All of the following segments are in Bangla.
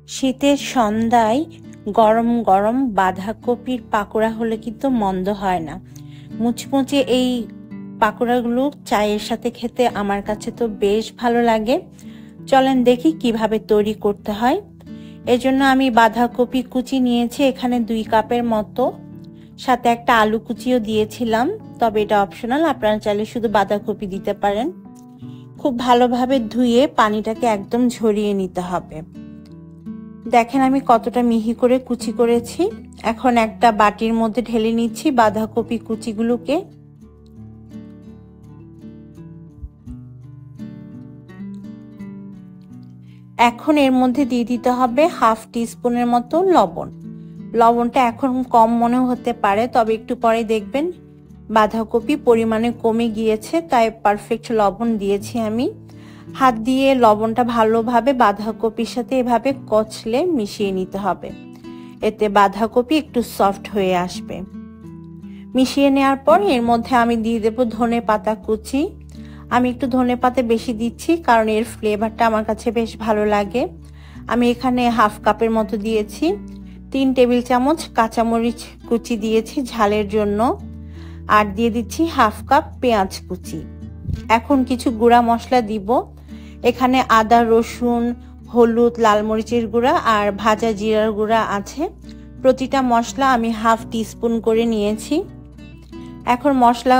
শীতের সন্ধ্যায় গরম গরম বাঁধাকপির পাকোড়া হলে কিন্তু মন্দ হয় না। মুচমুচে এই পাকোড়াগুলো চায়ের সাথে খেতে আমার কাছে তো বেশ ভালো লাগে। চলেন দেখি কিভাবে তৈরি করতে হয়। এজন্য আমি বাঁধাকপি কুচি নিয়েছি এখানে 2 কাপের মতো, সাথে একটা আলু কুচিও দিয়েছিলাম, তবে এটা অপশনাল, আপনারা চাইলে শুধু বাঁধাকপি দিতে পারেন। খুব ভালোভাবে ধুয়ে পানিটাকে একদম ঝরিয়ে নিতে হবে। দেখেন আমি কতটা মিহি করে কুচি করেছি। এখন একটা বাটির মধ্যে ঢেলে নিচ্ছি বাঁধাকপি কুচিগুলোকে। এখন এর মধ্যে দিয়ে দিতে হবে 1/2 টিস্পুনের মতো লবণ। লবণটা এখন কম মনে হতে পারে, তবে একটু পরে দেখবেন বাঁধাকপি পরিমাণে কমে গিয়েছে, তাই পারফেক্ট লবণ দিয়েছি আমি। হাত দিয়ে লবণটা ভালোভাবে বাঁধাকপির সাথে এভাবে কচলে মিশিয়ে নিতে হবে, এতে বাঁধাকপি একটু সফট হয়ে আসবে। মিশিয়ে নেওয়ার পর এর মধ্যে আমি দিয়ে দেব ধনেপাতা কুচি। আমি একটু ধনেপাতা বেশি দিচ্ছি কারণ এর ফ্লেভারটা আমার কাছে বেশ ভালো লাগে। আমি এখানে 1/2 কাপের মতো দিয়েছি। 3 টেবিল চামচ কাঁচামরিচ কুচি দিয়েছি ঝালের জন্য, আর দিয়ে দিচ্ছি 1/2 কাপ পেঁয়াজ কুচি। এখন কিছু গুঁড়া মশলা দিব। এখানে আদা, রসুন, হলুদ, লাল মরিচের গুঁড়া আর ভাজা জিরার গুঁড়া আছে। প্রতিটা মশলা আমি 1/2 টিস্পুন করে নিয়েছি। এখন মশলা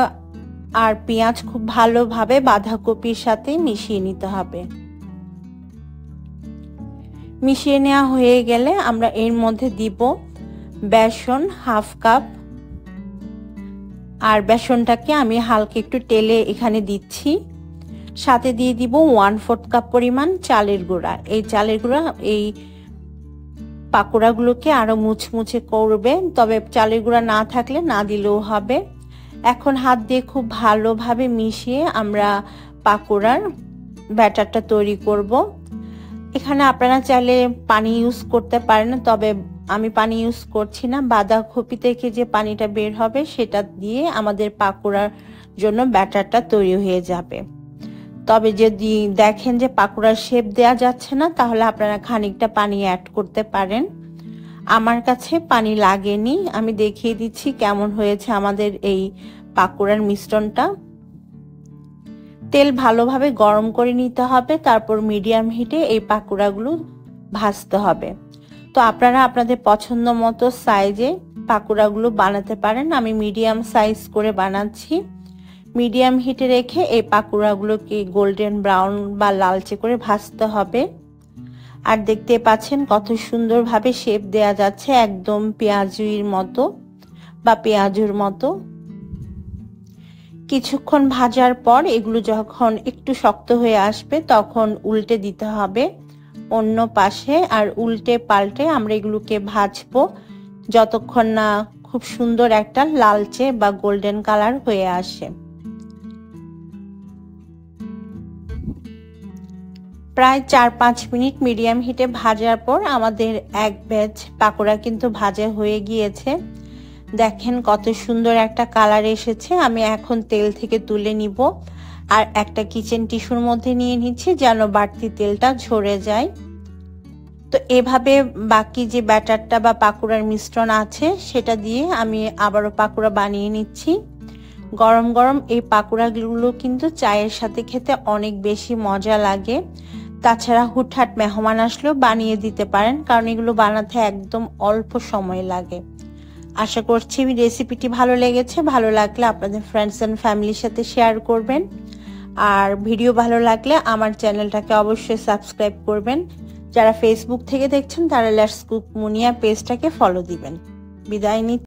আর পেঁয়াজ খুব ভালোভাবে বাঁধাকপির সাথে মিশিয়ে নিতে হবে। মিশিয়ে নেওয়া হয়ে গেলে আমরা এর মধ্যে দিব বেসন 1/2 কাপ, আর বেসনটাকে আমি হালকা একটু টেলে এখানে দিচ্ছি। সাথে দিয়ে দিব 1/4 কাপ পরিমাণ চালের গুঁড়া। এই চালের গুঁড়া এই পাকোড়াগুলোকে আরো মুচমুচে করবে, তবে চালের গুঁড়া না থাকলে না দিলেও হবে। এখন হাত দিয়ে খুব ভালোভাবে মিশিয়ে আমরা পাকোড়ার ব্যাটারটা তৈরি করব। এখানে আপনারা চাইলে পানি ইউজ করতে পারেন, তবে আমি পানি ইউজ করছি না। বাঁধাকপি থেকে যে পানিটা বের হবে সেটা দিয়ে আমাদের পাকোড়ার জন্য ব্যাটারটা তৈরি হয়ে যাবে। তবে যদি দেখেন যে পাকোড়ার শেপ দেয়া যাচ্ছে না, তাহলে আপনারা খানিকটা পানি অ্যাড করতে পারেন। আমার কাছে পানি লাগেনি। আমি দেখিয়ে দিচ্ছি কেমন হয়েছে আমাদের এই পাকোড়ার মিশ্রণটা। তেল ভালোভাবে গরম করে নিতে হবে, তারপর মিডিয়াম হিটে এই পাকোড়াগুলো ভাজতে হবে। তো আপনারা আপনাদের পছন্দ মতো সাইজে পাকোড়াগুলো বানাতে পারেন। আমি মিডিয়াম সাইজ করে বানাচ্ছি। মিডিয়াম হিটে রেখে এই পাকোড়াগুলোকে গোল্ডেন ব্রাউন বা লালচে করে ভাজতে হবে। আর দেখতে পাচ্ছেন কত সুন্দরভাবে শেপ দেয়া যাচ্ছে, একদম পেঁয়াজুর মতো বা পেঁয়াজুর মতো। কিছুক্ষণ ভাজার পর এগুলো যখন একটু শক্ত হয়ে আসবে তখন উল্টে দিতে হবে অন্য পাশে, আর উল্টে পাল্টে আমরা এগুলোকে ভাজবো যতক্ষণ না খুব সুন্দর একটা লালচে বা গোল্ডেন কালার হয়ে আসে। প্রায় 4-5 মিনিট মিডিয়াম হিটে ভাজার পর আমাদের এক ব্যাচ পাকোড়া কিন্তু ভাজা হয়ে গিয়েছে। দেখেন কত সুন্দর একটা কালার এসেছে। আমি এখন তেল থেকে তুলে নিব আর একটা কিচেন টিস্যুর মধ্যে নিয়ে নিচ্ছি যেন বাড়তি তেলটা ঝরে যায়। তো এভাবে বাকি যে ব্যাটারটা বা পাকোড়ার মিশ্রণ আছে সেটা দিয়ে আমি আবারও পাকোড়া বানিয়ে নিচ্ছি। গরম গরম এই পাকোড়াগুলো কিন্তু চায়ের সাথে খেতে অনেক বেশি মজা লাগে। তাছাড়া হুটহাট মেহমান আসলেও বানিয়ে দিতে পারেন, কারণ এগুলো বানাতে একদম অল্প সময় লাগে। আশা করছি রেসিপিটি ভালো লেগেছে। ভালো লাগলে আপনাদের ফ্রেন্ডস এন্ড ফ্যামিলির সাথে শেয়ার করবেন, আর ভিডিও ভালো লাগলে আমার চ্যানেলটাকে অবশ্যই সাবস্ক্রাইব করবেন। যারা ফেসবুক থেকে দেখছেন তারা লেটস কুক মুনিয়া পেজটাকে ফলো দিবেন। বিদায় নিচ্ছি।